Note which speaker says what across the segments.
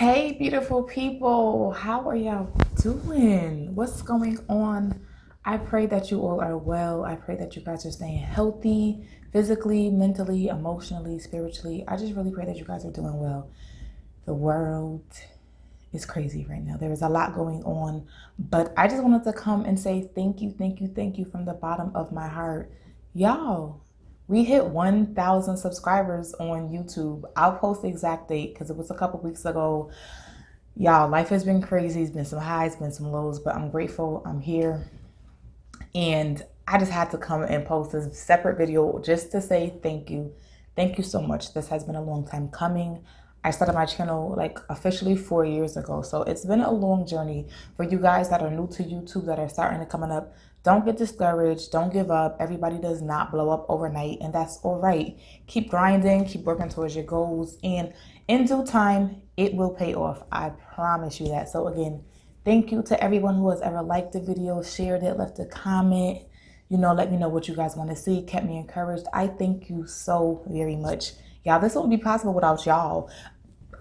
Speaker 1: Hey, beautiful people. How are y'all doing? What's going on? I pray that you all are well. I pray that you guys are staying healthy, physically, mentally, emotionally, spiritually. I just really pray that you guys are doing well. The world is crazy right now. There is a lot going on, but I just wanted to come and say thank you, thank you, thank you from the bottom of my heart. Y'all, we hit 1,000 subscribers on YouTube. I'll post the exact date because it was a couple weeks ago. Y'all, life has been crazy. It's been some highs, been some lows, but I'm grateful I'm here. And I just had to come and post a separate video just to say thank you. Thank you so much. This has been a long time coming. I started my channel like officially 4 years ago. So it's been a long journey. For you guys that are new to YouTube, that are starting to coming up, don't get discouraged. Don't give up. Everybody does not blow up overnight, and that's all right. Keep grinding, keep working towards your goals, and in due time, it will pay off. I promise you that. So again, thank you to everyone who has ever liked the video, shared it, left a comment, let me know what you guys want to see, kept me encouraged. I thank you so very much. Y'all, this wouldn't be possible without y'all.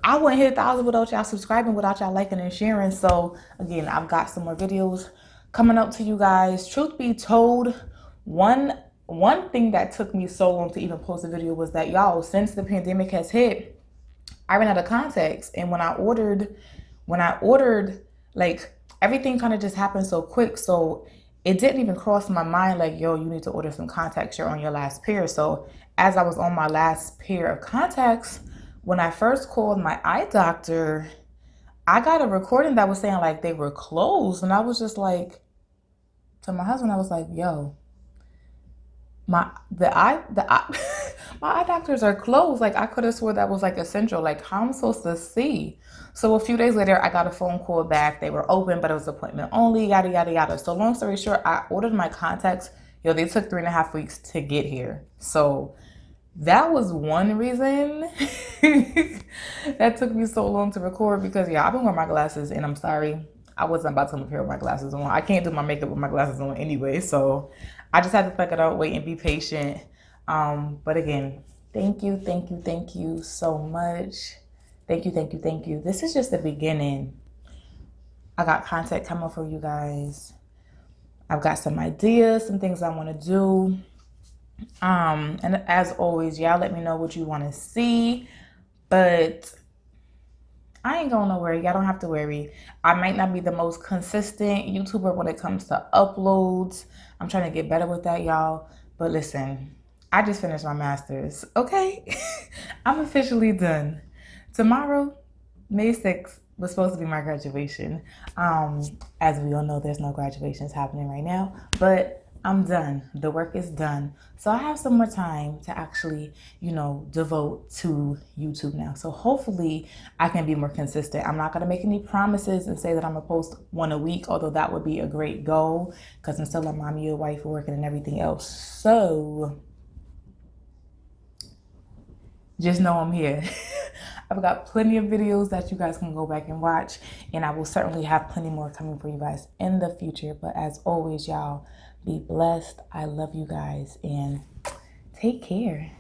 Speaker 1: I wouldn't hit 1,000 without y'all subscribing, without y'all liking and sharing. So again, I've got some more videos coming up to you guys. Truth be told, one thing that took me so long to even post a video was that, y'all, since the pandemic has hit, I ran out of contacts. And when I ordered, like, everything kind of just happened so quick. So it didn't even cross my mind like, yo, you need to order some contacts. You're on your last pair. So as I was on my last pair of contacts, when I first called my eye doctor, I got a recording that was saying like they were closed. And I was just like, to my husband, I was like, yo, my eye my eye doctors are closed. Like, I could have swore that was like essential. Like, how am I supposed to see? So a few days later, I got a phone call back. They were open, but it was appointment only, yada, yada, yada. So long story short, I ordered my contacts. Yo, they took 3.5 weeks to get here. So that was one reason that took me so long to record, because yeah, I've been wearing my glasses, and I'm sorry, I wasn't about to come up here with my glasses on. I can't do my makeup with my glasses on anyway, so I just had to thug it out, wait, and be patient. But again, thank you, thank you, thank you so much. Thank you, thank you, thank you. This is just the beginning. I got content coming for you guys. I've got some ideas, some things I want to do. And as always, y'all let me know what you want to see, but I ain't going nowhere. Y'all don't have to worry. I might not be the most consistent YouTuber when it comes to uploads. I'm trying to get better with that, y'all. But listen, I just finished my master's, okay? I'm officially done. Tomorrow, May 6th, was supposed to be my graduation. As we all know, there's no graduations happening right now, but I'm done. The work is done. So I have some more time to actually, devote to YouTube now. So hopefully I can be more consistent. I'm not going to make any promises and say that I'm going to post one a week, although that would be a great goal, because I'm still a mommy, a wife, working, and everything else. So just know I'm here. I've got plenty of videos that you guys can go back and watch, and I will certainly have plenty more coming for you guys in the future. But as always, y'all, be blessed. I love you guys, and take care.